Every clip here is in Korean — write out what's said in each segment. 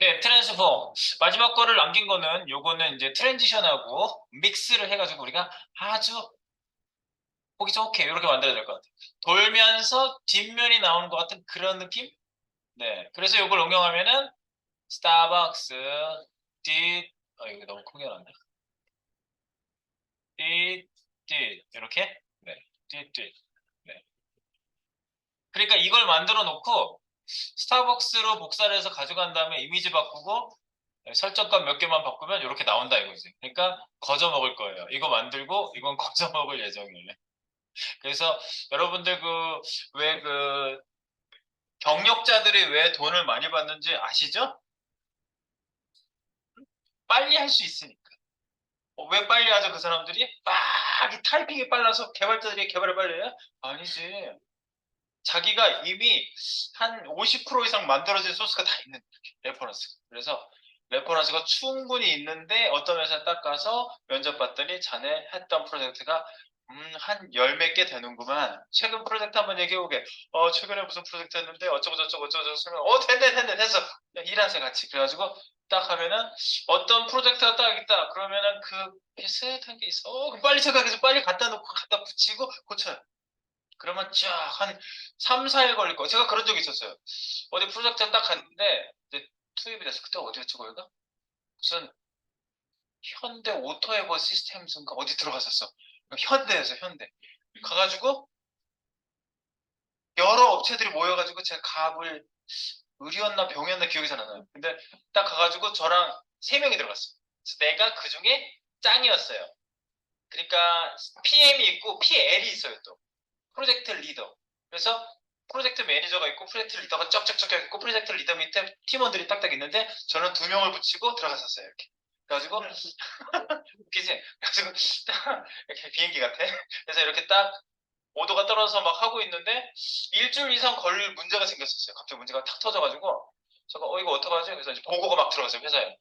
네, 트랜스포. 마지막 거를 남긴 거는 요거는 이제 트랜지션하고 믹스를 해가지고 우리가 아주 보기 좋게 이렇게 만들어야 될 것 같아요. 돌면서 뒷면이 나오는 것 같은 그런 느낌? 네. 그래서 요걸 응용하면은 스타벅스, 뒷, 이거 너무 크게 나왔네. 뒷, 뒷, 이렇게? 네. 뒷, 뒷. 네. 그러니까 이걸 만들어 놓고 스타벅스로 복사를 해서 가져간 다음에 이미지 바꾸고 설정값 몇 개만 바꾸면 이렇게 나온다 이거지. 그러니까 거저 먹을 거예요. 이거 만들고 이건 거저 먹을 예정이에요. 그래서 여러분들 왜 경력자들이 왜 돈을 많이 받는지 아시죠? 빨리 할 수 있으니까. 왜 빨리 하죠, 그 사람들이? 막 이 타이핑이 빨라서 개발자들이 개발을 빨리 해요? 아니지. 자기가 이미 한 50% 이상 만들어진 소스가 다 있는 레퍼런스. 그래서 레퍼런스가 충분히 있는데 어떤 회사 딱 가서 면접 봤더니 자네 했던 프로젝트가 한 열 몇 개 되는구만. 최근 프로젝트 한번 얘기해보게. 최근에 무슨 프로젝트 했는데 어쩌고저쩌고 어쩌고저쩌고 됐네 됐어. 그냥 일하세요 같이. 그래가지고 딱 하면은 어떤 프로젝트가 딱 있다. 그러면은 그 비슷한 게 있어. 그럼 빨리 생각해서 빨리 갖다 놓고 갖다 붙이고 고쳐요. 그러면 쫙 한 3, 4일 걸릴 거. 제가 그런 적이 있었어요. 어디 프로젝트 딱 갔는데 이제 투입이 됐어. 그때 어디였지 거기가? 무슨 현대 오토에버 시스템인가 어디 들어갔었어. 현대에서 현대. 가가지고 여러 업체들이 모여가지고 제가 갑을 의리였나 병이었나 기억이 잘 안 나요. 근데 딱 가가지고 저랑 세 명이 들어갔어요. 그래서 내가 그 중에 짱이었어요. 그러니까 PM이 있고 PL이 있어요 또. 프로젝트 리더. 그래서 프로젝트 매니저가 있고 프로젝트 리더가 쩍쩍쩍 있고 프로젝트 리더 밑에 팀원들이 딱딱 있는데 저는 두 명을 붙이고 들어갔었어요 이렇게. 그래가지고 웃기지? 그래가지고 딱 이렇게 비행기 같아. 그래서 이렇게 딱 오도가 떨어져서 막 하고 있는데 일주일 이상 걸릴 문제가 생겼었어요. 갑자기 문제가 탁 터져가지고 제가 이거 어떡하지? 그래서 이제 보고가 막 들어갔어요 회사에.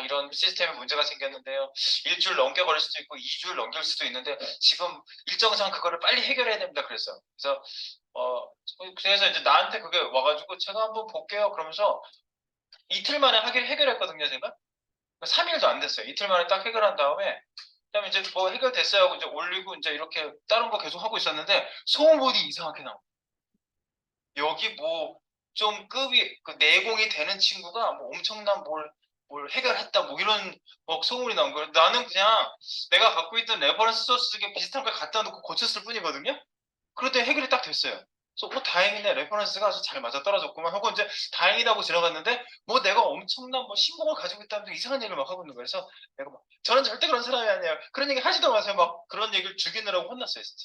이런 시스템에 문제가 생겼는데요. 일주일 넘게 걸릴 수도 있고 2주일 넘길 수도 있는데 지금 일정상 그거를 빨리 해결해야 됩니다. 그랬어요. 그래서 그래서 이제 나한테 그게 와가지고 제가 한번 볼게요. 그러면서 이틀 만에 해결했거든요, 제가. 3일도 안 됐어요. 이틀 만에 딱 해결한 다음에 그다음에 이제 뭐 해결됐어요 하고 이제 올리고 이제 이렇게 다른 거 계속 하고 있었는데 소음보이 이상하게 나와. 여기 뭐 좀 급이 그 내공이 되는 친구가 뭐 엄청난 뭘 해결했다 뭐 이런 뭐 소문이 나온 거예요. 나는 그냥 내가 갖고 있던 레퍼런스 소스 중에 비슷한 걸 갖다 놓고 고쳤을 뿐이거든요. 그런데 해결이 딱 됐어요. 그래서 다행이네 레퍼런스가 아주 잘 맞아 떨어졌구만 하고 이제 다행이라고 지나갔는데 뭐 내가 엄청난 뭐 신공을 가지고 있다면서 이상한 얘기를 막 하고 있는 거예요. 그래서 내가 막 저는 절대 그런 사람이 아니에요. 그런 얘기 하지도 마세요. 막 그런 얘기를 죽이느라고 혼났어요. 진짜.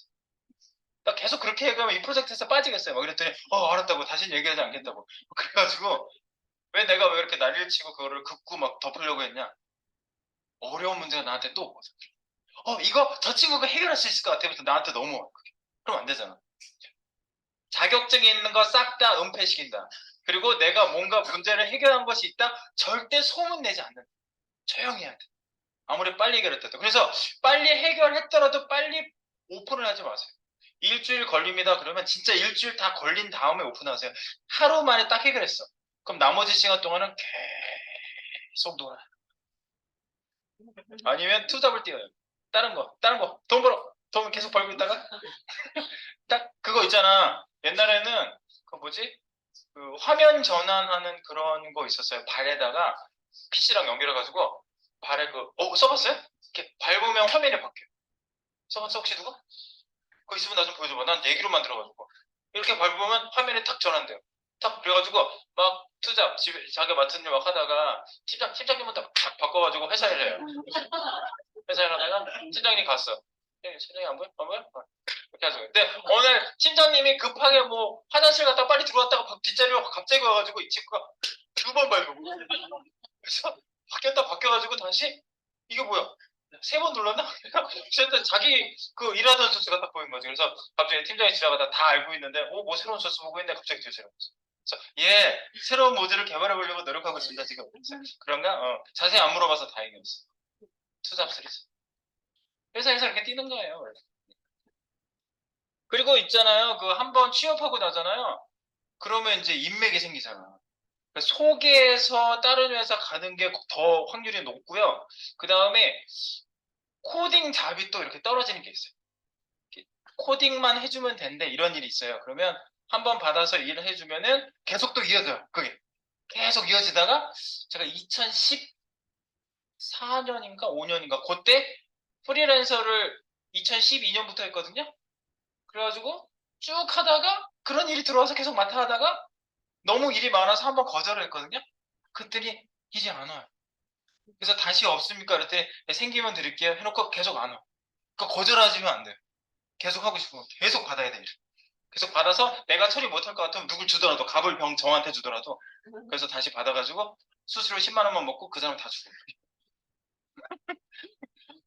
나 계속 그렇게 얘기하면 이 프로젝트에서 빠지겠어요. 막 그랬더니 알았다고 다시는 얘기하지 않겠다고. 그래가지고 왜 이렇게 난리를 치고 그거를 긋고 막 덮으려고 했냐. 어려운 문제가 나한테 또 오거든. 이거 저 친구가 해결할 수 있을 것 같아. 부터 나한테 넘어와. 그게. 그럼 안 되잖아. 자격증이 있는 거 싹 다 은폐시킨다. 그리고 내가 뭔가 문제를 해결한 것이 있다? 절대 소문 내지 않는다. 조용히 해야 돼. 아무리 빨리 해결했다도. 그래서 빨리 해결했더라도 빨리 오픈을 하지 마세요. 일주일 걸립니다. 그러면 진짜 일주일 다 걸린 다음에 오픈하세요. 하루 만에 딱 해결했어. 그럼 나머지 시간 동안은 계속 놀아. 아니면 투잡을 뛰어요. 다른 거. 돈 벌어. 돈 계속 벌고 있다가 딱 그거 있잖아. 옛날에는 그 뭐지? 그 화면 전환하는 그런 거 있었어요. 발에다가 PC랑 연결해가지고 발에 써봤어요? 이렇게 밟으면 화면이 바뀌어요. 써봤어 혹시 누가? 그거 있으면 나 좀 보여줘봐. 난 얘기로만 들어가지고. 이렇게 밟으면 화면이 탁 전환돼요. 탁 그래가지고 막 투잡 집에 자기가 맡은 일 막 하다가 팀장님한테 탁 바꿔가지고 회사 일해요. 회사 일하다가 팀장님 갔어. 팀장님 안 보여? 안 보여? 이렇게 하죠. 근데 오늘 팀장님이 급하게 뭐 화장실 갔다 빨리 들어왔다가 뒷자리로 갑자기 와가지고 이 친구가 두 번 밟고 그래서 바뀌어가지고 다시 이게 뭐야? 세 번 눌렀나? 그래서 자기 그 일하던 소스가 딱 보인 거지. 그래서 갑자기 팀장이 지나가다 다 알고 있는데, 뭐 새로운 소스 보고 있는데 갑자기 뒤에서 그래서 얘 새로운 모드를 개발해 보려고 노력하고 있습니다 지금. 그런가? 자세히 안 물어봐서 다행이었어. 투잡스리지. 회사에서 이렇게 뛰는 거예요. 원래. 그리고 있잖아요. 그 한 번 취업하고 나잖아요. 그러면 이제 인맥이 생기잖아. 속에서 다른 회사 가는 게 더 확률이 높고요. 그 다음에 코딩 잡이 또 이렇게 떨어지는 게 있어요. 코딩만 해주면 된대 이런 일이 있어요. 그러면 한번 받아서 일을 해주면은 계속 또 이어져요. 그게 계속 이어지다가 제가 2014년인가 5년인가 그때 프리랜서를 2012년부터 했거든요. 그래가지고 쭉 하다가 그런 일이 들어와서 계속 맡아 하다가 너무 일이 많아서 한번 거절을 했거든요. 그랬더니 일이 안 와요. 그래서 다시 없습니까? 그랬더니 네, 생기면 드릴게요. 해놓고 계속 안 와. 그러니까 거절하시면 안 돼요. 계속 하고 싶으면 계속 받아야 돼요. 계속 받아서 내가 처리 못할 것 같으면 누굴 주더라도 갑을 병 저한테 주더라도 그래서 다시 받아가지고 수수료 10만 원만 먹고 그 사람 다 주고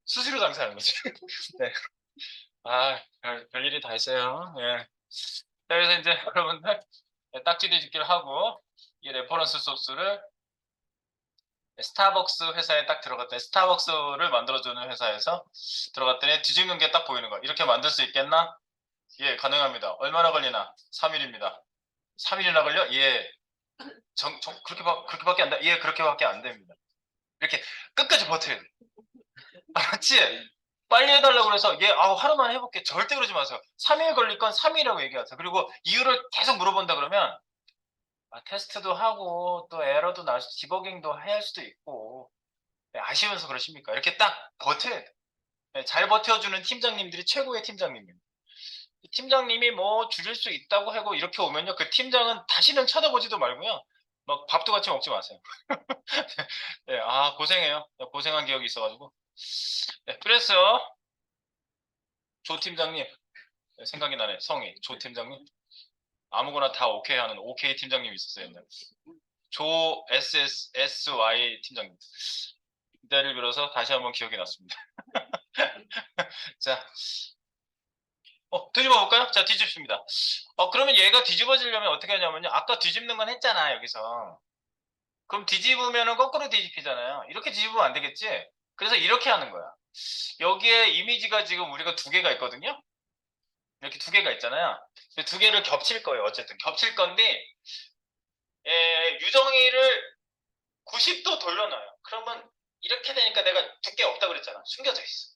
수수료 장사하는 거지. 네. 아, 별일이 다 있어요. 예. 자, 그래서 이제 여러분들 딱지 뒤집기를 하고 이 레퍼런스 소스를 스타벅스 회사에 딱 들어갔더니 스타벅스를 만들어주는 회사에서 들어갔더니 뒤집는 게 딱 보이는 거야. 이렇게 만들 수 있겠나? 예, 가능합니다. 얼마나 걸리나? 3일입니다. 3일이나 걸려? 예. 그렇게밖에 안 돼. 예, 그렇게밖에 안 됩니다. 이렇게 끝까지 버텨야 돼. 알았지? 빨리 해달라고 그래서 예, 하루만 해볼게. 절대 그러지 마세요. 3일 걸릴 건 3일이라고 얘기하세요. 그리고 이유를 계속 물어본다 그러면 테스트도 하고 또 에러도 날 수, 디버깅도 해야 할 수도 있고 네, 아쉬워서 그러십니까? 이렇게 딱 버텨야 돼. 네, 잘 버텨주는 팀장님들이 최고의 팀장님입니다. 팀장님이 뭐 줄일 수 있다고 하고 이렇게 오면요. 그 팀장은 다시는 쳐다보지도 말고요. 막 밥도 같이 먹지 마세요. 네, 고생해요. 고생한 기억이 있어가지고. 네, 그래서 조 팀장님 네, 생각이 나네. 성이 조 팀장님. 아무거나 다 오케이 하는 오케이 팀장님이 있었어요. 옛날에. 조 SSY 팀장님. 이때를 빌어서 다시 한번 기억이 났습니다. 자, 뒤집어 볼까요? 자, 뒤집습니다. 그러면 얘가 뒤집어지려면 어떻게 하냐면요. 아까 뒤집는 건 했잖아, 여기서. 그럼 뒤집으면은 거꾸로 뒤집히잖아요. 이렇게 뒤집으면 안 되겠지? 그래서 이렇게 하는 거야. 여기에 이미지가 지금 우리가 두 개가 있거든요? 이렇게 두 개가 있잖아요. 두 개를 겹칠 거예요. 어쨌든 겹칠 건데, 유정이를 90도 돌려놔요. 그러면 이렇게 되니까 내가 두께 없다 그랬잖아. 숨겨져 있어.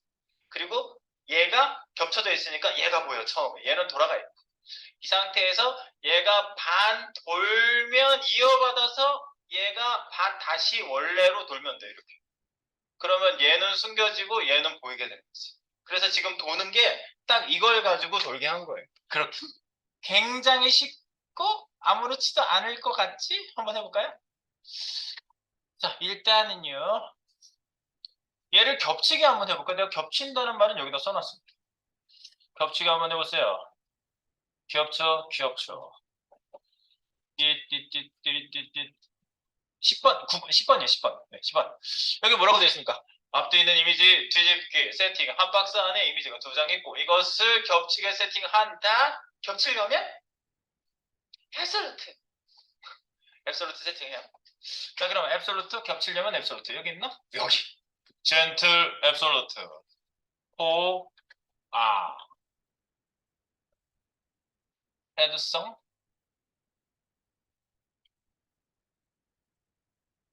그리고 얘가 겹쳐져 있으니까 얘가 보여, 처음에. 얘는 돌아가 있고. 이 상태에서 얘가 반 돌면 이어받아서 얘가 반 다시 원래로 돌면 돼, 이렇게. 그러면 얘는 숨겨지고 얘는 보이게 되는 거지. 그래서 지금 도는 게 딱 이걸 가지고 돌게 한 거예요. 그렇게. 굉장히 쉽고 아무렇지도 않을 것 같지? 한번 해볼까요? 자, 일단은요. 얘를 겹치게 한번 해볼까요? 내가 겹친다는 말은 여기다 써놨습니다. 겹치게 한번 해보세요. 겹쳐, 겹쳐. 띠띠띠띠띠띠 10번, 9번, 10번이에요, 10번. 네, 10번. 여기 뭐라고 되어 있습니까? 앞뒤 있는 이미지 뒤집기 세팅. 한 박스 안에 이미지가 두 장 있고 이것을 겹치게 세팅한다. 겹치려면 앱솔루트. 앱솔루트 세팅해요. 자, 그럼 앱솔루트 겹치려면 앱솔루트 여기 있나? 여기. 젠틀 앱솔루트. 오, 헤드성.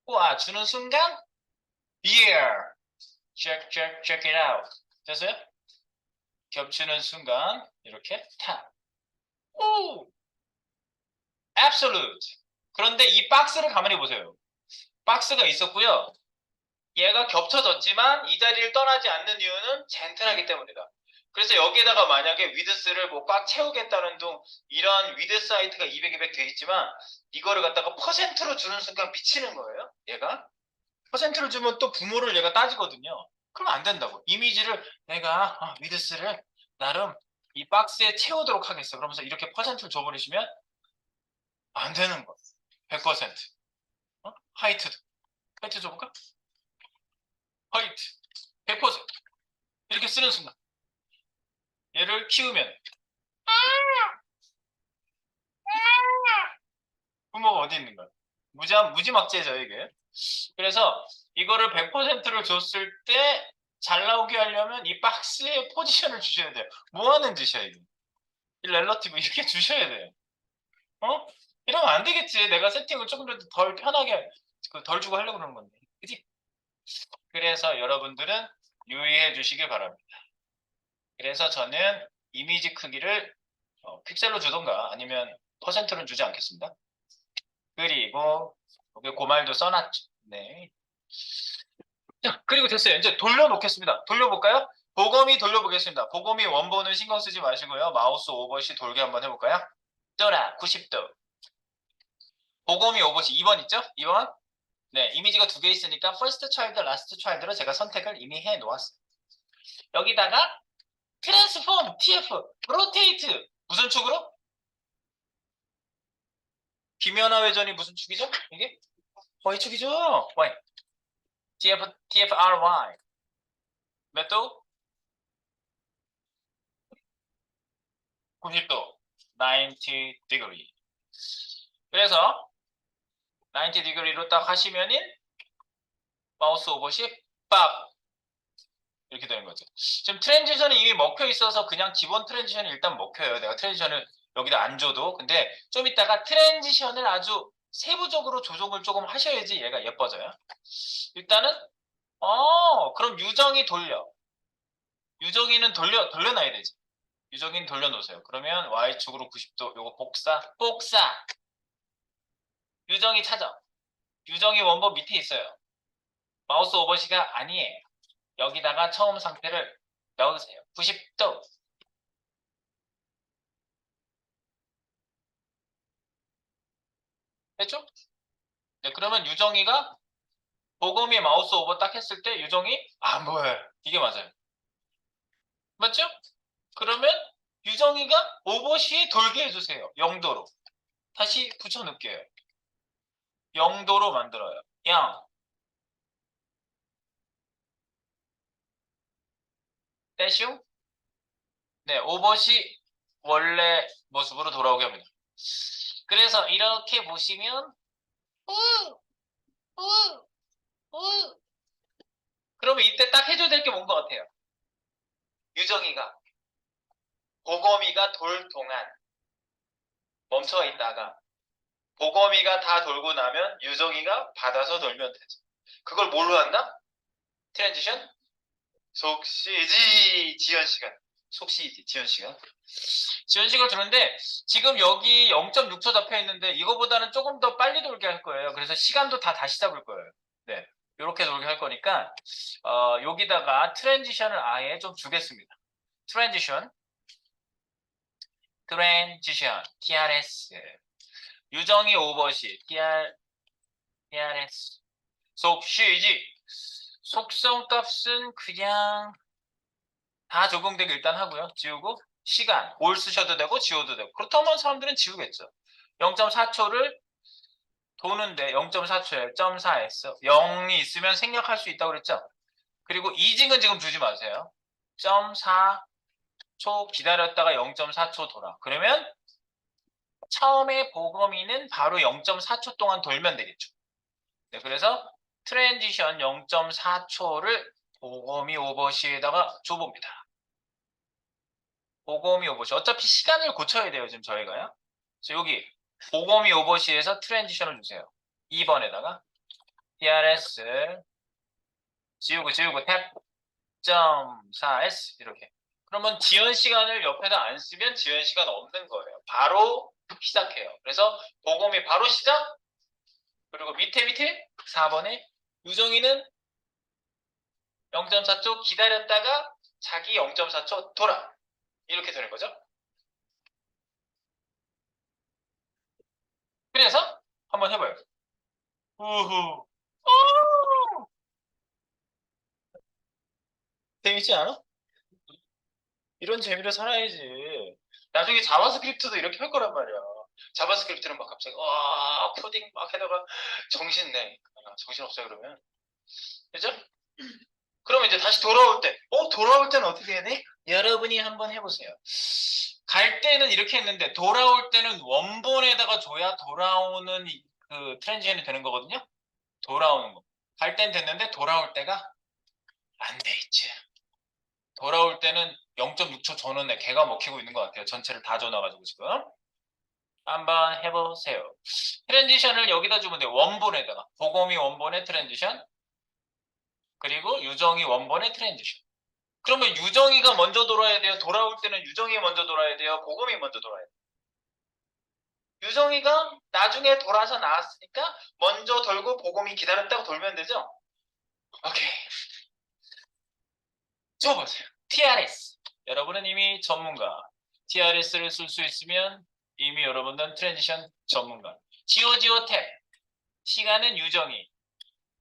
우와, 주는 순간 Yeah. Check it out. 됐어요? 겹치는 순간 이렇게 탁. 오! Absolute. 그런데 이 박스를 가만히 보세요. 박스가 있었고요. 얘가 겹쳐졌지만 이 자리를 떠나지 않는 이유는 젠틀하기 때문이다. 그래서 여기에다가 만약에 위드스를 뭐 꽉 채우겠다는 둥 이런 위드 사이트가 200, 200 돼 있지만 이거를 갖다가 퍼센트로 주는 순간 미치는 거예요. 얘가. 퍼센트를 주면 또 부모를 얘가 따지거든요. 그럼 안 된다고. 이미지를 내가 위드스를 나름 이 박스에 채우도록 하겠어. 그러면서 이렇게 퍼센트를 줘버리시면 안 되는 거예요. 100%. 하이트도. 하이트 줘볼까? 하이트. 100%. 이렇게 쓰는 순간. 얘를 키우면 부모가 어디 있는 거야? 무지막지해져 이게. 그래서 이거를 100%를 줬을 때 잘 나오게 하려면 이 박스에 포지션을 주셔야 돼요. 뭐 하는 짓이야 이게? 이 렐러티브 이렇게 주셔야 돼요. 어? 이러면 안 되겠지. 내가 세팅을 조금 덜 편하게 덜 주고 하려고 그러는 건데. 그지? 그래서 여러분들은 유의해 주시길 바랍니다. 그래서 저는 이미지 크기를 픽셀로 주던가 아니면 퍼센트로 주지 않겠습니다. 그리고 여기 고말도 써놨죠. 네. 자, 그리고 됐어요. 이제 돌려놓겠습니다. 돌려볼까요? 보검이 돌려보겠습니다. 보검이 원본은 신경 쓰지 마시고요. 마우스 오버시 돌게 한번 해볼까요? 떠라 90도. 보검이 오버시 2번 있죠? 2번? 네, 이미지가 두 개 있으니까 first child, last child로 제가 선택을 이미 해 놓았어요. 여기다가 transform, tf, rotate 무슨 축으로? 비면화 회전이 무슨 축이죠? 이게? Y축이죠? Y. TFRY. 몇 도? 90도. 90 degree. 그래서 90 degree로 딱 하시면은 마우스 오버시 빡 이렇게 되는 거죠. 지금 트랜지션이 이미 먹혀 있어서 그냥 기본 트랜지션이 일단 먹혀요. 내가 트랜지션을 여기다 안 줘도. 근데 좀 이따가 트랜지션을 아주 세부적으로 조정을 조금 하셔야지 얘가 예뻐져요. 일단은 그럼 유정이 돌려. 유정이는 돌려놔야 되지. 유정이는 돌려놓으세요. 그러면 Y축으로 90도 요거 복사. 유정이 찾아. 유정이 원본 밑에 있어요. 마우스 오버시가 아니에요. 여기다가 처음 상태를 넣으세요. 90도. 됐죠? 네, 그러면 유정이가 보검이 마우스 오버 딱 했을 때 유정이 안 보여요. 이게 맞아요. 맞죠? 그러면 유정이가 오버시에 돌게 해주세요. 0도로. 다시 붙여넣게요. 0도로 만들어요. 0. 떼슝. 네, 오버시 원래 모습으로 돌아오게 합니다. 그래서 이렇게 보시면 우, 우, 우. 그러면 이때 딱 해줘야 될 게 뭔 것 같아요? 유정이가 보검이가 돌 동안 멈춰 있다가 보검이가 다 돌고 나면 유정이가 받아서 돌면 되죠. 그걸 뭘로 한다? 트랜지션? 속시지 지연 시간. 속시지 지연 시간. 지연 시간 주는데 지금 여기 0.6초 잡혀 있는데 이거보다는 조금 더 빨리 돌게 할 거예요. 그래서 시간도 다 다시 잡을 거예요. 네, 이렇게 돌게 할 거니까 여기다가 트랜지션을 아예 좀 주겠습니다. 트랜지션, TRS. 유정이 오버시, TRS. 속시지. 속성 값은 그냥 다 적용되게 일단 하고요. 지우고 시간 올 쓰셔도 되고 지워도 되고 그렇다면 사람들은 지우겠죠. 0.4초를 도는데 0.4초에 0.4s 0이 있으면 생략할 수 있다고 그랬죠. 그리고 이징은 지금 주지 마세요. 0.4초 기다렸다가 0.4초 돌아. 그러면 처음에 보검이는 바로 0.4초 동안 돌면 되겠죠. 네, 그래서 트랜지션 0.4초를 보검이 오버시에다가 줘봅니다. 보검이 오버시. 어차피 시간을 고쳐야 돼요, 지금 저희가요. 그래서 여기 보검이 오버시에서 트랜지션을 주세요. 2번에다가 TRS 지우고 탭 0.4S 이렇게. 그러면 지연 시간을 옆에다 안 쓰면 지연 시간 없는 거예요. 바로 시작해요. 그래서 보검이 바로 시작. 그리고 밑에 4번에 유정이는 0.4초 기다렸다가 자기 0.4초 돌아. 이렇게 되는 거죠. 그래서 한번 해봐요. 우후. 재밌지 않아? 이런 재미로 살아야지. 나중에 자바스크립트도 이렇게 할 거란 말이야. 자바스크립트는 막 갑자기 코딩 막 해다가 정신 내. 정신없어 그러면. 그죠? 그러면 이제 다시 돌아올 때, 돌아올 때는 어떻게 해야 돼? 여러분이 한번 해보세요. 갈 때는 이렇게 했는데 돌아올 때는 원본에다가 줘야 돌아오는 그 트랜지션이 되는 거거든요. 돌아오는 거. 갈 땐 됐는데 돌아올 때가 안 돼 있지. 돌아올 때는 0.6초 줘는 애 개가 먹히고 있는 것 같아요. 전체를 다 줘놔가지고 지금. 한번 해보세요. 트랜지션을 여기다 주면 돼요. 원본에다가. 보검이 원본의 트랜지션, 그리고 유정이 원본의 트랜지션. 그러면 유정이가 먼저 돌아야 돼요? 돌아올 때는 유정이 먼저 돌아야 돼요? 보검이 먼저 돌아야 돼요? 유정이가 나중에 돌아서 나왔으니까 먼저 돌고 보검이 기다렸다가 돌면 되죠? 오케이. 줘보세요. TRS. 여러분은 이미 전문가. TRS를 쓸 수 있으면 이미 여러분은 트랜지션 전문가. 지오지오 탭. 시간은 유정이.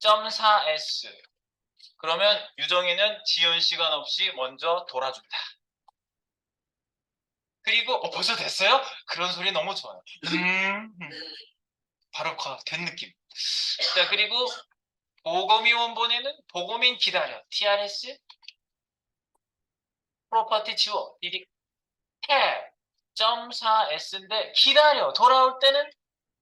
0.4S. 그러면 유정이는 지연 시간 없이 먼저 돌아준다. 그리고 벌써 됐어요? 그런 소리 너무 좋아요. 바로 된 느낌. 자, 그리고 보검이 원본에는 보검인 기다려. TRS 프로퍼티 지워. 디딕 탭 0.4S인데 기다려. 돌아올 때는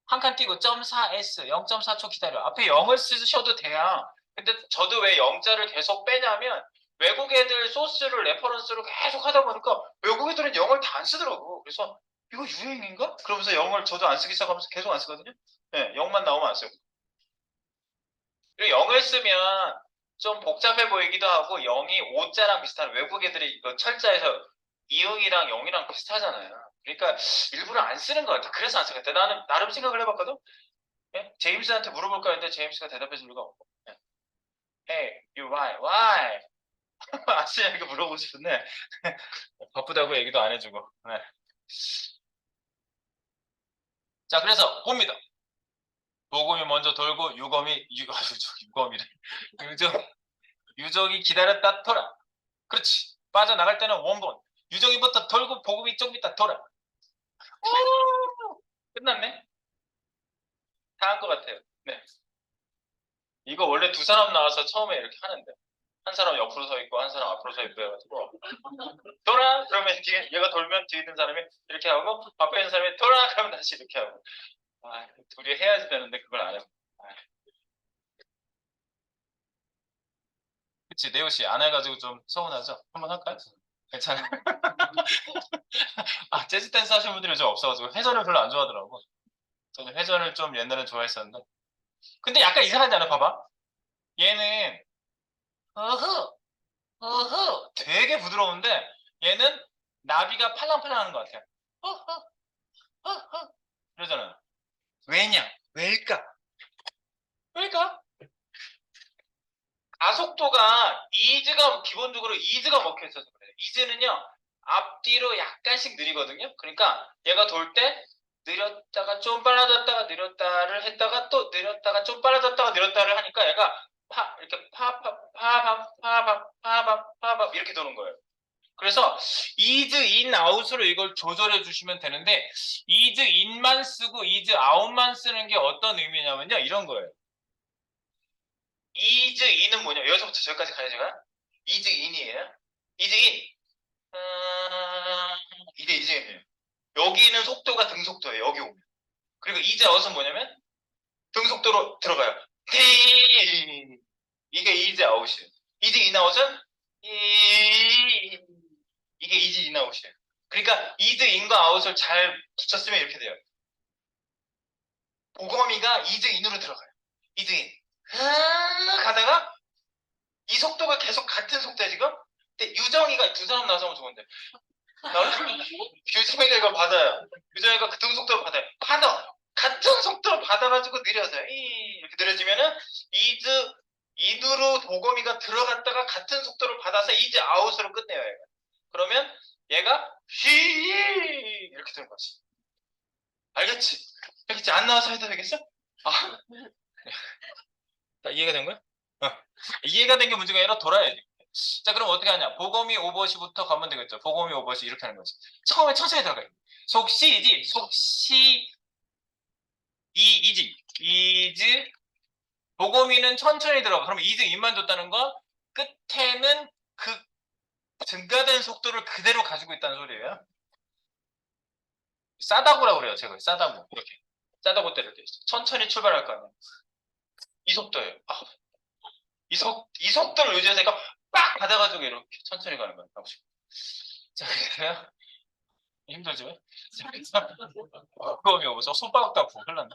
한 칸 띄고 0.4S 0.4초 기다려. 앞에 0을 쓰셔도 돼요. 근데 저도 왜 0자를 계속 빼냐면 외국 애들 소스를 레퍼런스로 계속 하다 보니까 외국 애들은 0을 다 안 쓰더라고. 그래서 이거 유행인가? 그러면서 0을 저도 안 쓰기 시작하면서 계속 안 쓰거든요. 네, 0만 나오면 안 쓰고. 그리고 0을 쓰면 좀 복잡해 보이기도 하고 0이 5자랑 비슷한 외국 애들이 이거 철자에서 이응이랑 0이랑 비슷하잖아요. 그러니까 일부러 안 쓰는 것 같아. 그래서 안 쓰는 것 같아. 나는 나름 생각을 해봤거든. 예? 제임스한테 물어볼까 했는데 제임스가 대답해 줄 리가 없고. 예. Hey, you why? Why? 아시아니까 물어보고 싶은데 바쁘다고 얘기도 안 해주고. 네. 자, 그래서 봅니다. 보검이 먼저 돌고 유검이래. 유정이 기다렸다 돌아. 그렇지. 빠져나갈 때는 원본. 유정이부터 돌고 보검이 좀 이따 돌아. 끝났네. 다 한 것 같아요. 네. 이거 원래 두 사람 나와서 처음에 이렇게 하는데 한 사람 옆으로 서 있고 한 사람 앞으로 서 있고 해가지고 돌아 그러면 뒤에 얘가 돌면 뒤에 있는 사람이 이렇게 하고 앞에 있는 사람이 돌아 그러면 다시 이렇게 하고 둘이 해야지 되는데 그걸 안 해. 그치 네오 씨 안 해가지고 좀 서운하죠? 한번 할까요? 괜찮아요. 재즈 댄스 하시는 분들이 좀 없어가지고 회전을 별로 안 좋아하더라고. 저는 회전을 좀 옛날에 좋아했었는데 근데 약간 이상하지 않아? 봐봐. 얘는 어허 어허 되게 부드러운데 얘는 나비가 팔랑팔랑하는 것 같아요. 어허 어허 그러잖아. 왜냐? 왜일까? 왜일까? 가속도가 이즈가 기본적으로 이즈가 먹혀 있어서 그래요. 이즈는요 앞뒤로 약간씩 느리거든요. 그러니까 얘가 돌 때 느렸다가 좀 빨라졌다가 느렸다를 했다가 또 느렸다가 좀 빨라졌다가 느렸다를 하니까 얘가 이렇게 파파파파파파파파파 이렇게 도는 거예요. 그래서 이즈 인 아웃으로 이걸 조절해 주시면 되는데 이즈 인만 쓰고 이즈 아웃만 쓰는 게 어떤 의미냐면요 이런 거예요. 이즈 인은 뭐냐? 여기서부터 저기까지 가야 제가 이즈 인이에요. 이즈 인 이게 이즈 인이에요. 여기는 속도가 등속도예요. 여기 오면. 그리고 이즈 아웃은 뭐냐면 등속도로 들어가요. 이게 이즈 아웃이에요. 이즈 인 아웃은 이게 이즈 인 아웃이에요. 그러니까 이즈 인과 아웃을 잘 붙였으면 이렇게 돼요. 오거미가 이즈 인으로 들어가요. 이즈 인. 가다가 이 속도가 계속 같은 속도야 지금? 근데 유정이가 두 사람 나서면 좋은데 유정이가 이걸 받아요. 유정이가 그 등속도를 받아요. 받아. 같은 속도로 받아가지고 느려져요. 이렇게 느려지면은 이즈 인으로 도거미가 들어갔다가 같은 속도를 받아서 이즈 아웃으로 끝내요. 얘가. 그러면 얘가 휘 이렇게 되는 거지. 알겠지? 알겠지? 안 나와서 해도 되겠어? 아, 자, 이해가 된 거야? 이해가 된 게 문제가 아니라 돌아야지. 자, 그럼 어떻게 하냐? 보검이 오버시부터 가면 되겠죠. 보검이 오버시 이렇게 하는 거지. 처음에 천천히 들어가요. 속시이지, 속시, 이지, 이즈, 보검이는 천천히 들어가. 그럼 이즈 입만 줬다는 거, 끝에는 그 증가된 속도를 그대로 가지고 있다는 소리예요. 싸다구라고 그래요, 제가. 싸다구. 이렇게. 싸다구 때릴 때 있어. 천천히 출발할 거 아니에요. 이 속도예요. 이 속도를 유지해서 빡 받아가지고 이렇게 천천히 가는 거예요. 자, 그래서요. 힘들죠? 그거 배워보죠. 손바닥도 아프고 큰일 났네.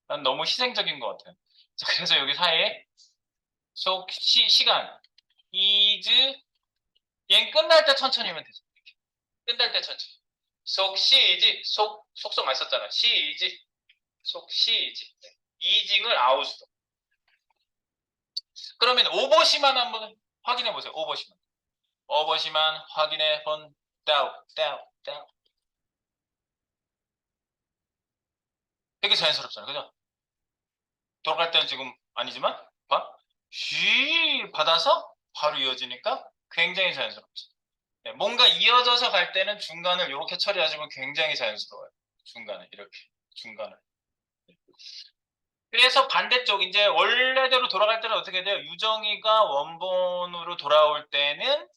난 너무 희생적인 것 같아요. 자, 그래서 여기 사이에 시간 is 얘는 끝날 때 천천히 하면 되죠. 끝날 때 천천히. 시이지 속성 많이 썼잖아. 시이지 시이지 이징을 아웃으로. 그러면 오버시만 한번 확인해 보세요. 오버시만 확인해 본 다운. 되게 자연스럽잖아요. 그죠? 돌아갈 때는 지금 아니지만 봐. 쉬 받아서 바로 이어지니까 굉장히 자연스럽죠. 네, 뭔가 이어져서 갈 때는 중간을 이렇게 처리하시면 굉장히 자연스러워요. 중간에 이렇게 중간을. 그래서 반대쪽 이제 원래대로 돌아갈 때는 어떻게 돼요? 유정이가 원본으로 돌아올 때는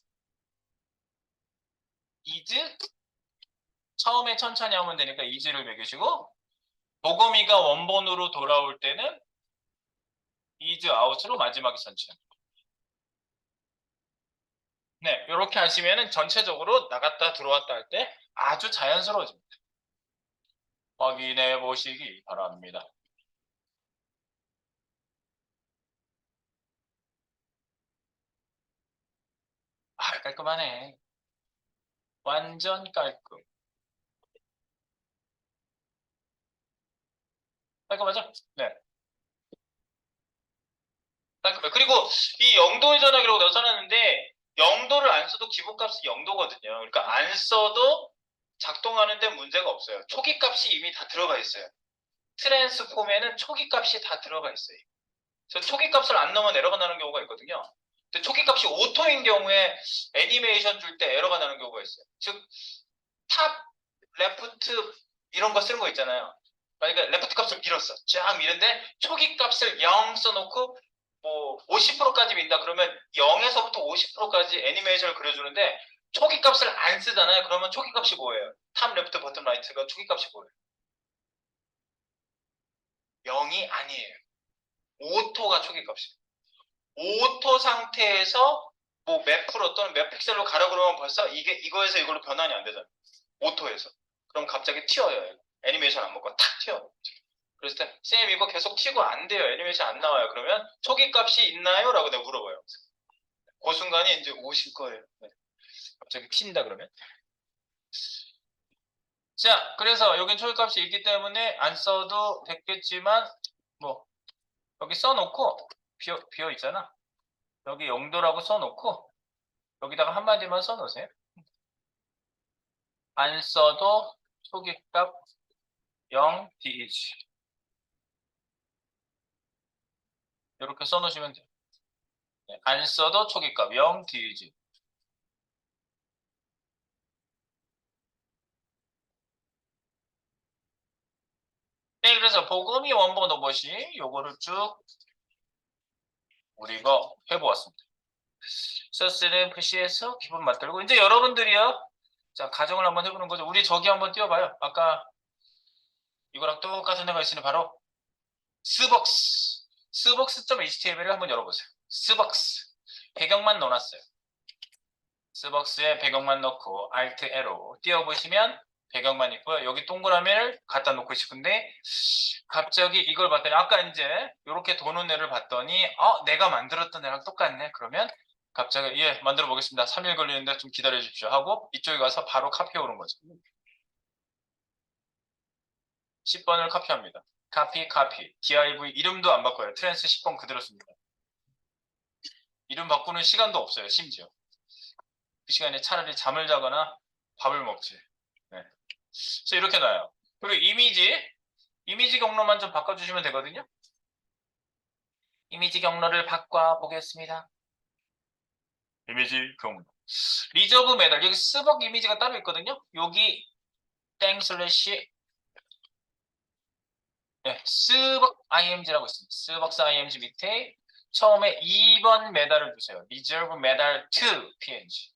is 처음에 천천히 하면 되니까 is를 매기시고 보검이가 원본으로 돌아올 때는 is out으로 마지막에 천천히. 네, 이렇게 하시면은 전체적으로 나갔다 들어왔다 할 때 아주 자연스러워집니다. 확인해 보시기 바랍니다. 아, 깔끔하네. 완전 깔끔. 깔끔하죠? 네. 깔끔해. 그리고 이 영도의 전화기라고 내가 써놨는데 영도를 안 써도 기본값이 영도거든요. 그러니까 안 써도 작동하는데 문제가 없어요. 초기값이 이미 다 들어가 있어요. 트랜스폼에는 초기값이 다 들어가 있어요. 그래서 초기값을 안 넣으면 에러가 나는 경우가 있거든요. 근데 초기값이 오토인 경우에 애니메이션 줄 때 에러가 나는 경우가 있어요. 즉, 탑, 레프트 이런 거 쓰는 거 있잖아요. 그러니까 레프트 값을 밀었어. 쫙 미는데 초기 값을 0 써놓고 뭐 50%까지 민다 그러면 0에서부터 50%까지 애니메이션을 그려주는데 초기 값을 안 쓰잖아요. 그러면 초기 값이 뭐예요? 탑, 레프트, 버튼, 라이트가 초기 값이 뭐예요? 0이 아니에요. 오토가 초기 값이에요. 오토 상태에서 뭐 몇 프로 또는 몇 픽셀로 가라 그러면 벌써 이거에서 이걸로 변환이 안 되잖아요. 오토에서. 그럼 갑자기 튀어요. 애니메이션 안 먹고 탁 튀어. 그랬을 때, 쌤 이거 계속 튀고 안 돼요. 애니메이션 안 나와요. 그러면 초기 값이 있나요? 라고 내가 물어봐요. 그 순간이 이제 오실 거예요. 네. 갑자기 튄다 그러면. 자, 그래서 여긴 초기 값이 있기 때문에 안 써도 됐겠지만, 뭐, 여기 써놓고, 비어 있잖아. 여기 0도라고 써놓고, 여기다가 한마디만 써놓으세요. 안 써도 초기 값 0 DH. 이렇게 써놓으시면 돼요. 네, 안 써도 초기 값 0 DH. 네, 그래서 보금이 원본 오버시 요거를 쭉 우리가 해보았습니다. 서스는 표시해서 기본 만들고 이제 여러분들이요. 자, 가정을 한번 해보는 거죠. 우리 저기 한번 띄워봐요. 아까 이거랑 똑같은 애가 있으니 바로 스벅스. 스벅스.html을 한번 열어보세요. 스벅스. 배경만 넣어놨어요. 스벅스에 배경만 넣고 Alt A로 띄워보시면 배경만 있고요. 여기 동그라미를 갖다 놓고 싶은데 갑자기 이걸 봤더니 아까 이제 이렇게 도는 애를 봤더니 내가 만들었던 애랑 똑같네. 그러면 갑자기 예 만들어 보겠습니다. 3일 걸리는데 좀 기다려 주십시오 하고 이쪽에 가서 바로 카피해 오는 거죠. 10번을 카피합니다. 카피 div 이름도 안 바꿔요. 트랜스 10번 그대로 씁니다. 이름 바꾸는 시간도 없어요. 심지어 그 시간에 차라리 잠을 자거나 밥을 먹지. 네. 그래서 이렇게 나와요. 그리고 이미지 경로만 좀 바꿔주시면 되거든요. 이미지 경로를 바꿔 보겠습니다. 이미지 경로. 리저브 메달 여기 스벅 이미지가 따로 있거든요. 여기 땡 슬래시 네, 스벅 img라고 있습니다. 스벅스 img 밑에 처음에 2번 메달을 주세요. 리저브 메달 2 png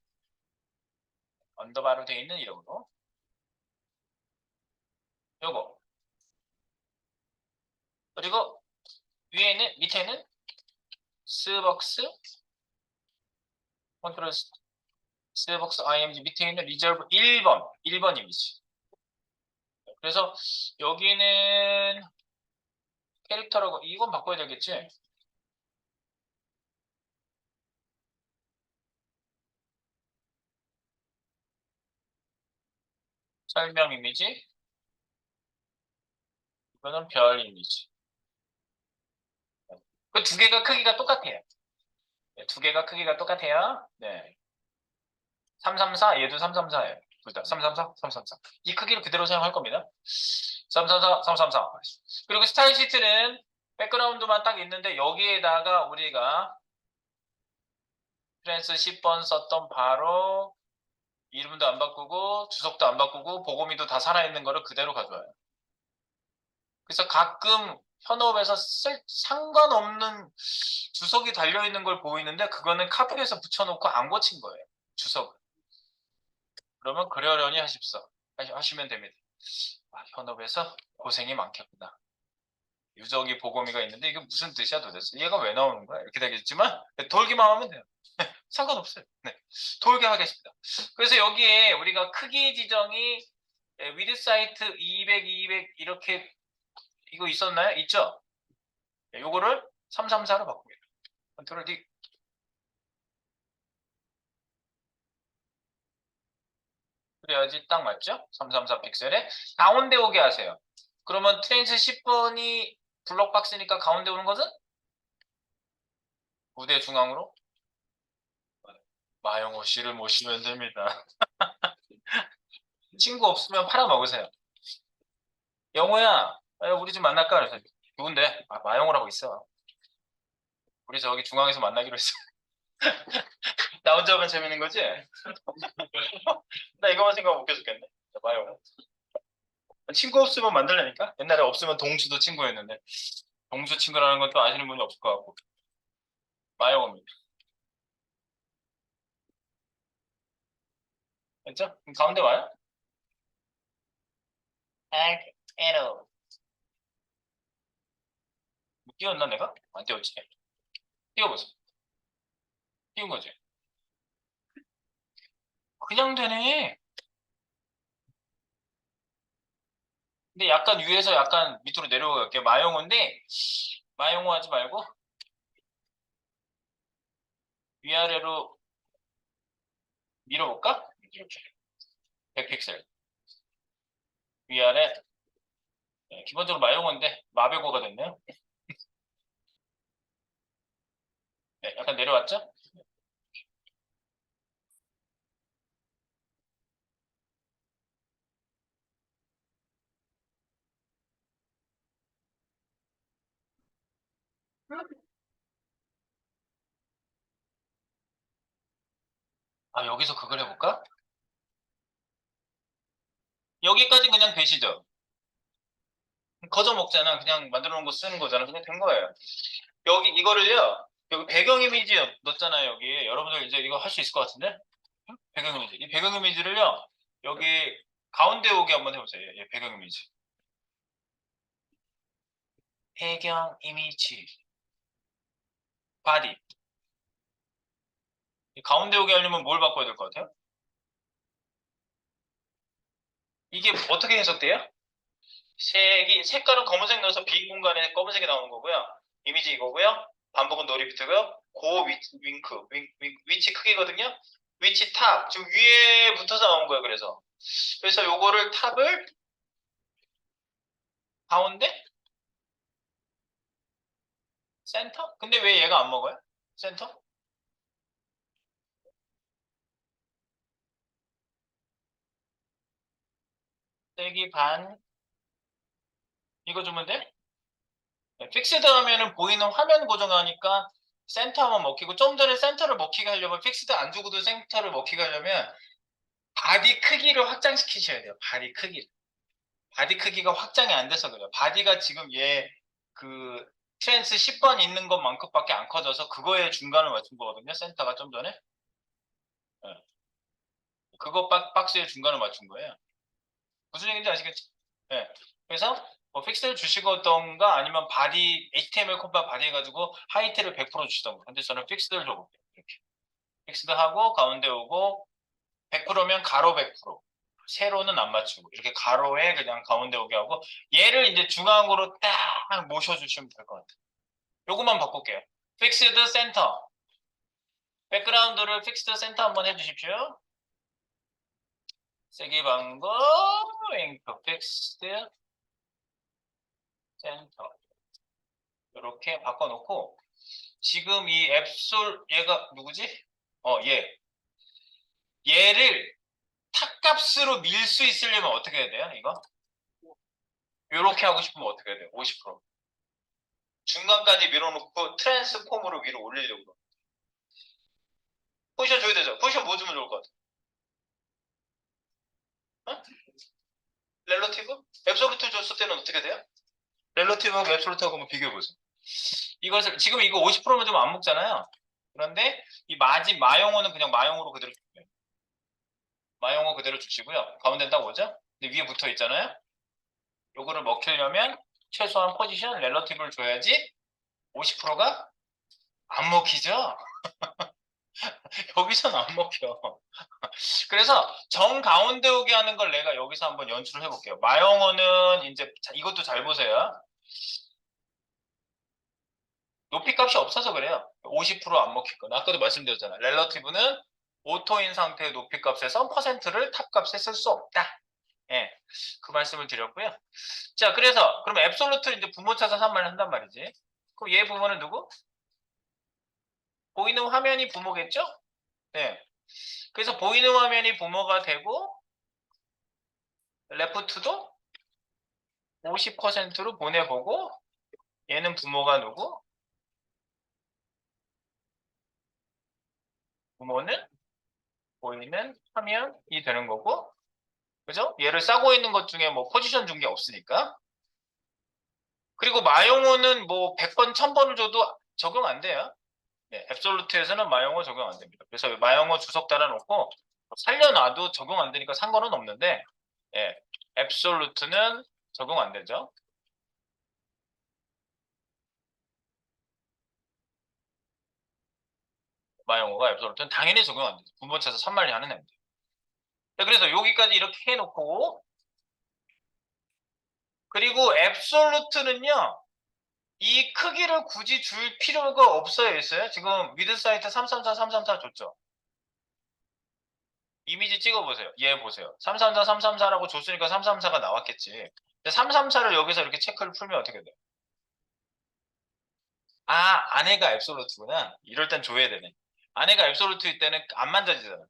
언더바로 되어 있는 이름으로 요거 그리고 밑에는 스벅스 컨트롤 셀벅스 img 밑에 있는 리저브 1번 이미지. 그래서 여기는 캐릭터라고 이건 바꿔야 되겠지? 설명 이미지, 이거는 별 이미지. 그 두 개가 크기가 똑같아요. 네, 두 개가 크기가 똑같아요. 네. 334, 얘도 334예요. 둘 다. 334, 334. 이 크기를 그대로 사용할 겁니다. 334, 334. 그리고 스타일 시트는 백그라운드만 딱 있는데 여기에다가 우리가 프랜스 10번 썼던 바로 이름도 안 바꾸고 주석도 안 바꾸고 보고미도 다 살아있는 거를 그대로 가져와요. 그래서 가끔 현업에서 상관없는 주석이 달려있는 걸 보이는데 그거는 카프에서 붙여놓고 안 고친 거예요. 주석을. 그러면 그러려니 하시면 됩니다. 아, 현업에서 고생이 많겠구나. 유적이 보고미가 있는데 이게 무슨 뜻이야 도대체? 얘가 왜 나오는 거야? 이렇게 되겠지만 돌기만 하면 돼요. 상관없어요. 네. 돌게 하겠습니다. 그래서 여기에 우리가 크기 지정이 위드 사이트 200, 200 이렇게 이거 있었나요? 있죠? 네, 요거를 334로 바꿉니다. 컨트롤 D. 그래야지 딱 맞죠? 334 픽셀에 가운데 오게 하세요. 그러면 트랜스 10번이 블록박스니까 가운데 오는 것은 무대 중앙으로 마영호 씨를 모시면 됩니다. 친구 없으면 팔아먹으세요. 영호야, 우리 좀 만날까? 그래서 누군데? 아, 마영호라고 있어. 우리 저기 중앙에서 만나기로 했어. 나 혼자 하면 재밌는 거지? 나 이거만 생각하면 웃겨 죽겠네. 마영호. 친구 없으면 만들라니까? 옛날에 없으면 동주도 친구였는데 동주 친구라는 것도 아시는 분이 없을 것 같고 마영호입니다. 됐죠? 그럼 가운데 와요? 에러. 띄웠나 내가? 안 띄웠지? 띄워보세요. 띄운 거지? 그냥 되네. 근데 약간 위에서 약간 밑으로 내려갈게요. 마영호인데 마영호 하지 말고 위아래로 밀어볼까? 이렇게 100픽셀 위아래. 네, 기본적으로 마용어인데 마베고가 됐네요. 네, 약간 내려왔죠? 아, 여기서 그걸 해볼까? 여기까지 그냥 되시죠? 거저 먹잖아. 그냥 만들어 놓은 거 쓰는 거잖아. 그냥 된 거예요. 여기 이거를요. 여기 배경 이미지 넣었잖아요. 여기 여러분들 이제 이거 할 수 있을 것 같은데? 배경 이미지. 이 배경 이미지를요. 여기 가운데 오게 한번 해보세요. 예, 배경 이미지. 배경 이미지. 바디. 이 가운데 오게 하려면 뭘 바꿔야 될 것 같아요? 이게 어떻게 해석돼요? 색깔은 검은색 넣어서 빈 공간에 검은색이 나오는 거고요. 이미지 이거고요. 반복은 노리프트고요. 위치 크기거든요. 위치 탑. 지금 위에 붙어서 나온 거예요. 그래서 요거를 탑을 가운데 센터? 근데 왜 얘가 안 먹어요? 센터? 세기 반 이거 주면 돼? 네, 픽스드 하면은 보이는 화면 고정하니까 센터 하면 먹히고 좀 전에 센터를 먹히게 하려면 픽스드 안 주고도 센터를 먹히게 하려면 바디 크기를 확장시키셔야 돼요. 바디 크기. 바디 크기가 확장이 안 돼서 그래요. 바디가 지금 얘 그 트랜스 10번 있는 것만큼밖에 안 커져서 그거에 중간을 맞춘 거거든요. 센터가 좀 전에. 네. 그거 박스의 중간을 맞춘 거예요. 무슨 얘기인지 아시겠지? 네. 그래서 뭐 픽셀 주시거던가 아니면 바디 HTML 콤바 바디 해가지고 하이트를 100% 주시던가. 근데 저는 픽스를 줘볼게요. 이렇게. 픽스드 하고 가운데 오고 100%면 가로 100%. 세로는 안 맞추고 이렇게 가로에 그냥 가운데 오게 하고 얘를 이제 중앙으로 딱 모셔주시면 될 것 같아요. 요것만 바꿀게요. 픽스드 센터. 백그라운드를 픽스드 센터 한번 해주십시오. 세기 방법 잉크 픽스드 센터. 이렇게 바꿔놓고 지금 이 앱솔 얘가 누구지? 얘를 탑값으로 밀 수 있으려면 어떻게 해야 돼요? 이거? 이렇게 하고 싶으면 어떻게 해야 돼요? 50%. 중간까지 밀어놓고 트랜스폼으로 위로 올리려고. 포지션 줘야 되죠? 포지션 뭐 주면 좋을 것 같아? 어? 렐러티브? 앱솔루트 줬을 때는 어떻게 돼요? 렐러티브하고 앱솔루트하고 한번 비교해보세요. 이것을, 지금 이거 50%면 좀 안 먹잖아요. 그런데 이 마용어는 그냥 마용어로 그대로 줄게요. 마용어 그대로 주시고요. 가운데 딱 오죠? 근데 위에 붙어 있잖아요. 요거를 먹히려면 최소한 포지션 렐러티브를 줘야지 50%가 안 먹히죠? 여기서는 안 먹혀. 그래서 정 가운데 오게 하는 걸 내가 여기서 한번 연출을 해볼게요. 마영어는 이제 이것도 잘 보세요. 높이 값이 없어서 그래요. 50%안 먹힐 거. 아까도 말씀드렸잖아요. 렐러티브는 오토인 상태의 높이 값에서 퍼센트를 탑 값에 쓸 수 없다. 예, 그 말씀을 드렸고요. 자, 그래서 그럼 앱솔루트 이제 부모 찾아서 한 말을 한단 말이지. 그럼 얘 부모는 누구? 보이는 화면이 부모겠죠? 네. 그래서 보이는 화면이 부모가 되고 레프트도 50%로 보내보고 얘는 부모가 누구? 부모는 보이는 화면이 되는 거고 그죠? 얘를 싸고 있는 것 중에 뭐 포지션 준 게 없으니까 그리고 마용어는 뭐 100번, 1000번을 줘도 적용 안 돼요. 네, 앱솔루트에서는 마용어 적용 안 됩니다. 그래서 마용어 주석 달아놓고 살려놔도 적용 안 되니까 상관은 없는데 예, 앱솔루트는 적용 안 되죠. 마용어가 앱솔루트는 당연히 적용 안 되죠. 분모쳐서 산말리 하는 애들. 그래서 여기까지 이렇게 해놓고 그리고 앱솔루트는요. 이 크기를 굳이 줄 필요가 없어요. 있어요. 지금 미드 사이트 334, 334 줬죠. 이미지 찍어보세요. 얘 보세요. 334, 334라고 줬으니까 334가 나왔겠지. 334를 여기서 이렇게 체크를 풀면 어떻게 돼요? 아, 아내가 앱솔루트구나. 이럴 땐 줘야 되네. 아내가 앱솔루트일 때는 안 만져지잖아.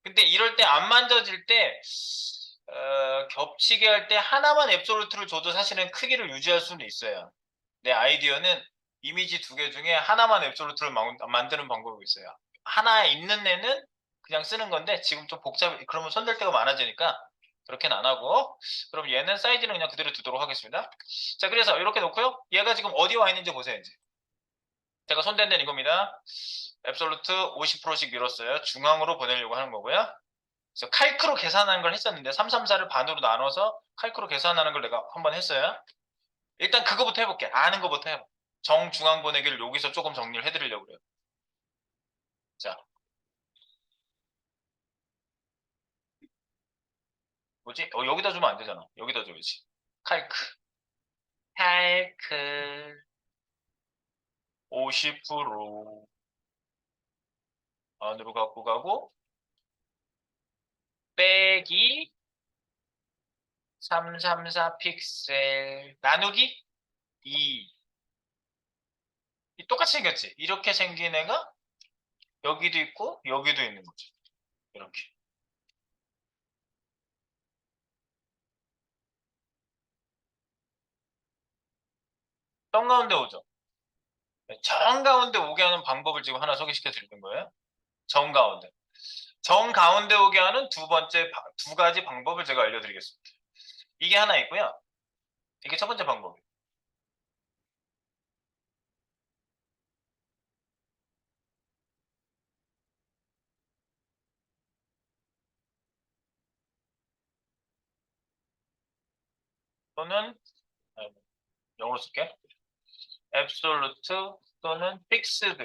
근데 이럴 때 안 만져질 때 겹치게 할 때 하나만 앱솔루트를 줘도 사실은 크기를 유지할 수는 있어요. 내 아이디어는 이미지 두 개 중에 하나만 앱솔루트를 만드는 방법이 있어요. 하나 있는 애는 그냥 쓰는 건데 지금 좀 그러면 손댈 데가 많아지니까 그렇게는 안 하고 그럼 얘는 사이즈는 그냥 그대로 두도록 하겠습니다. 자, 그래서 이렇게 놓고요. 얘가 지금 어디 와 있는지 보세요. 이제 제가 손댄 데는 이겁니다. 앱솔루트 50%씩 밀었어요. 중앙으로 보내려고 하는 거고요. 그래서 칼크로 계산하는 걸 했었는데 334를 반으로 나눠서 칼크로 계산하는 걸 내가 한번 했어요. 일단 그거부터 해볼게. 아는 거부터 해봐. 정중앙 보내기를 여기서 조금 정리를 해드리려고 그래요. 자, 뭐지? 여기다 주면 안 되잖아. 여기다 줘야지. 칼크. 칼크 50% 안으로 갖고 가고 빼기 334 픽셀 나누기 2. 똑같이 생겼지? 이렇게 생긴 애가 여기도 있고 여기도 있는 거죠. 이렇게. 정 가운데 오죠. 정 가운데 오게 하는 방법을 지금 하나 소개시켜 드리는 거예요. 정 가운데. 정 가운데 오게 하는 두 가지 방법을 제가 알려드리겠습니다. 이게 하나 있고요. 이게 첫 번째 방법이에요. 또는 영어로 쓸게. absolute 또는 fixed.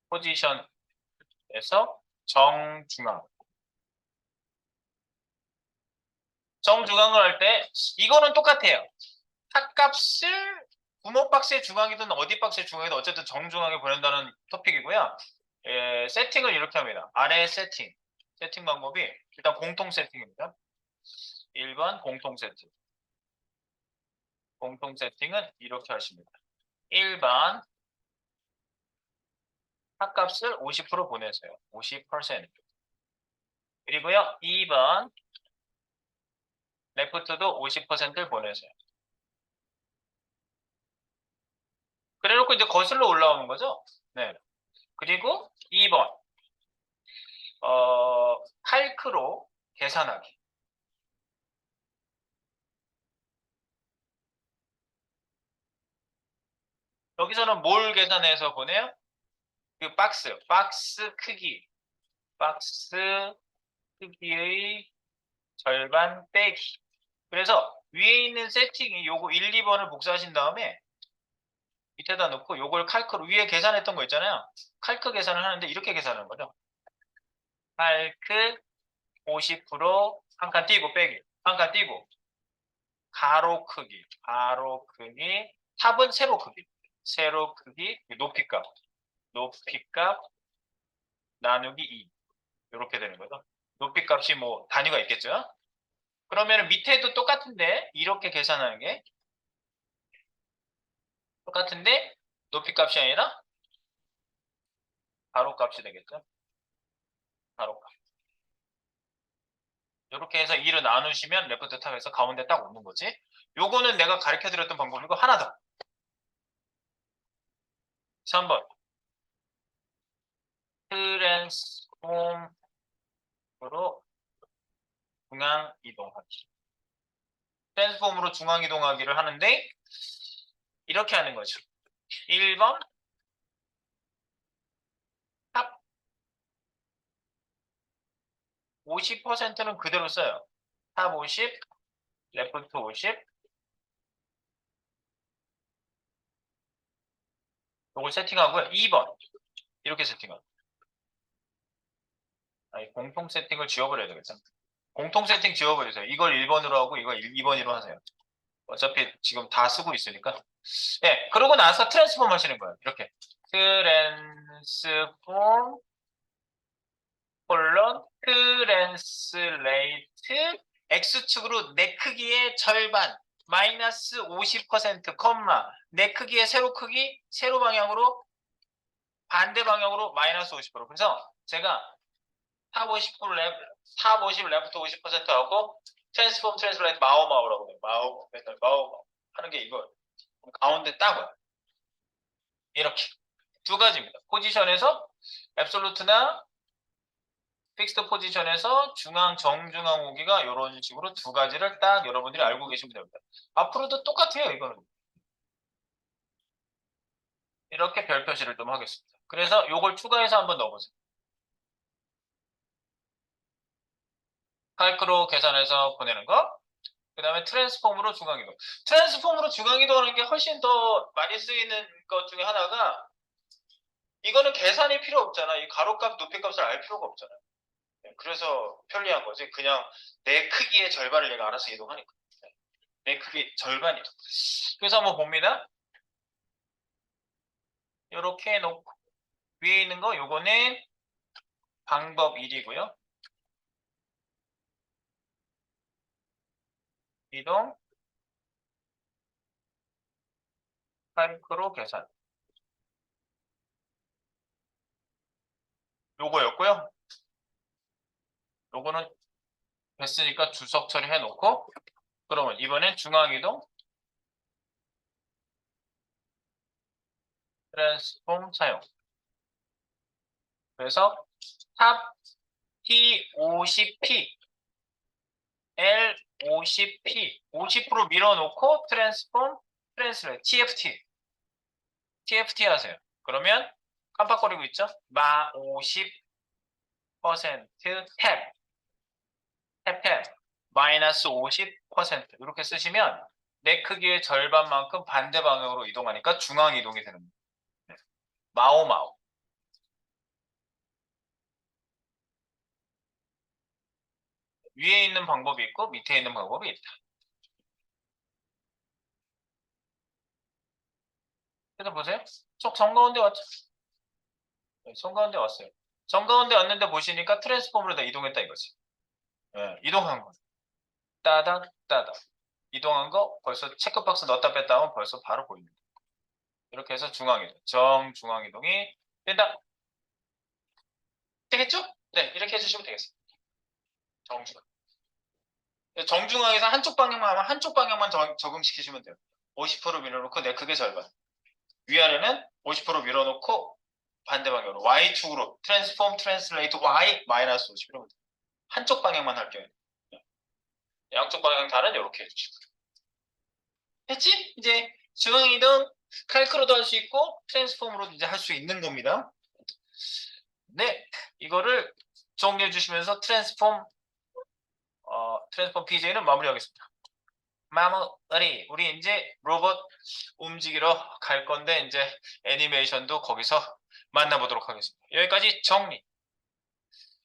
포지션에서 정중앙. 정중앙을 할 때 이거는 똑같아요. 탑값을 부모 박스의 중앙이든 어디 박스의 중앙이든 어쨌든 정중앙에 보낸다는 토픽이고요. 세팅을 이렇게 합니다. 아래 세팅. 세팅 방법이 일단 공통 세팅입니다. 1번 공통 세팅. 공통 세팅은 이렇게 하십니다. 1번 탑값을 50% 보내세요. 50%. 그리고요. 2번 레프트도 50%를 보내세요. 그래놓고 이제 거슬러 올라오는 거죠. 네. 그리고 2번 칼크로 계산하기. 여기서는 뭘 계산해서 보내요? 그 박스 크기, 박스 크기의 절반 빼기. 그래서 위에 있는 세팅이 요거 1, 2번을 복사하신 다음에 밑에다 놓고 요걸 칼크로 위에 계산했던 거 있잖아요. 칼크 계산을 하는데 이렇게 계산하는 거죠. 칼크 50% 한 칸 띄고 빼기. 한 칸 띄고 가로 크기, 탑은 세로 크기, 세로 크기, 높이값 나누기 2 이렇게 되는 거죠. 높이값이 뭐 단위가 있겠죠. 그러면 밑에도 똑같은데 이렇게 계산하는 게 똑같은데 높이값이 아니라 가로값이 되겠죠. 가로값. 이렇게 해서 2를 나누시면 레프트 탑에서 가운데 딱 오는 거지. 요거는 내가 가르쳐드렸던 방법이고 하나 더. 3번 트랜스폼으로 중앙 이동하기. 트랜스폼으로 중앙 이동하기를 하는데 이렇게 하는 거죠. 1번 탑 50%는 그대로 써요. 탑 50, 레프트 50. 이걸 세팅하고요. 2번 이렇게 세팅하고. 아니, 공통 세팅을 지워버려야 되겠죠. 공통 세팅 지워버리세요. 이걸 1번으로 하고 이걸 2번으로 하세요. 어차피 지금 다 쓰고 있으니까. 네, 그러고 나서 트랜스폼 하시는 거예요. 이렇게. 트랜스폼 콜론 트랜스레이트 X축으로 내 크기의 절반 마이너스 50% 컴마 내 크기의 세로 크기 세로 방향으로 반대 방향으로 마이너스 50%. 그래서 제가 탑 50, 탑 50 레프트 50% 하고 트랜스폼 트랜스레이트 마오마오라고 해요. 마오 하는 게 이거 가운데 딱 와요. 이렇게 두 가지입니다. 포지션에서 앱솔루트나 픽스드 포지션에서 중앙 정중앙 오기가 이런 식으로 두 가지를 딱 여러분들이 알고 계시면 됩니다. 앞으로도 똑같아요. 이거는 이렇게 별 표시를 좀 하겠습니다. 그래서 이걸 추가해서 한번 넣어보세요. 칼크로 계산해서 보내는 거. 그 다음에 트랜스폼으로 중앙이동. 트랜스폼으로 중앙이동하는 게 훨씬 더 많이 쓰이는 것 중에 하나가 이거는 계산이 필요 없잖아. 이 가로값, 높이값을 알 필요가 없잖아. 그래서 편리한 거지. 그냥 내 크기의 절반을 얘가 알아서 이동하니까. 내 크기 절반이동. 그래서 한번 봅니다. 이렇게 해놓고 위에 있는 거 요거는 방법 1이고요. 이동 칼크로 계산 요거였고요. 요거는 됐으니까 주석 처리해 놓고 그러면 이번엔 중앙이동 트랜스폼 사용. 그래서 탑 T50P L50P 50% 밀어놓고 트랜스폼 트랜스레 TFT 하세요. 그러면 깜빡거리고 있죠? 마 50% 탭 마이너스 50% 이렇게 쓰시면 내 크기의 절반만큼 반대 방향으로 이동하니까 중앙 이동이 되는 거예요. 마오마오 위에 있는 방법이 있고 밑에 있는 방법이 있다. 그래서 보세요. 쪽 정가운데 왔죠? 네, 정가운데 왔어요. 정가운데 왔는데 보시니까 트랜스폼으로 다 이동했다 이거지. 네, 이동한 거. 따닥 따닥. 이동한 거 벌써 체크박스 넣었다 뺐다 하면 벌써 바로 보입니다. 이렇게 해서 중앙이동, 정중앙이동이 된다. 되겠죠? 네, 이렇게 해주시면 되겠습니다. 정중앙. 정중앙에서 한쪽 방향만 하면 한쪽 방향만 적응시키시면 돼요. 50% 밀어놓고 내 크게 절반. 위아래는 50% 밀어놓고 반대 방향으로 Y축으로 트랜스폼 트랜슬레이트 Y 마이너스 50 이러면 돼요. 한쪽 방향만 할게요. 양쪽 방향 다른 이렇게 해주시고. 했지? 이제 중앙이동 칼크로도 할 수 있고 트랜스폼으로도 이제 할 수 있는 겁니다. 네, 이거를 정리해 주시면서 트랜스폼 PJ는 마무리하겠습니다. 마무리. 우리 이제 로봇 움직이러 갈 건데 이제 애니메이션도 거기서 만나보도록 하겠습니다. 여기까지 정리.